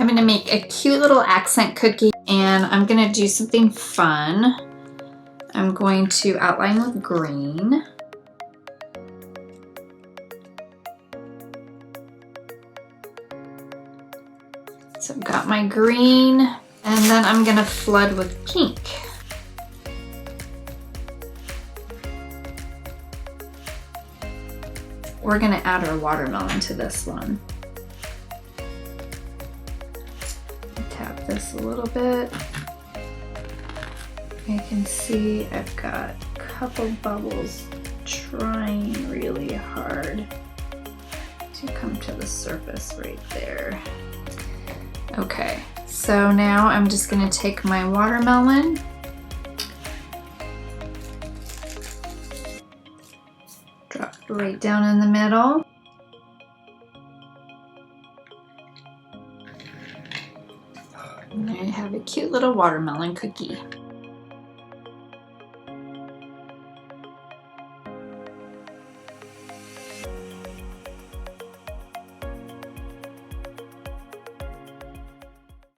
I'm gonna make a cute little accent cookie, and I'm gonna do something fun. I'm going to outline with green. So I've got my green, and then I'm gonna flood with pink. We're gonna add our watermelon to this one. Tap this a little bit. You can see I've got a couple bubbles trying really hard to come to the surface right there. Okay, so now I'm just gonna take my watermelon, drop it right down in the middle. And I have a cute little watermelon cookie.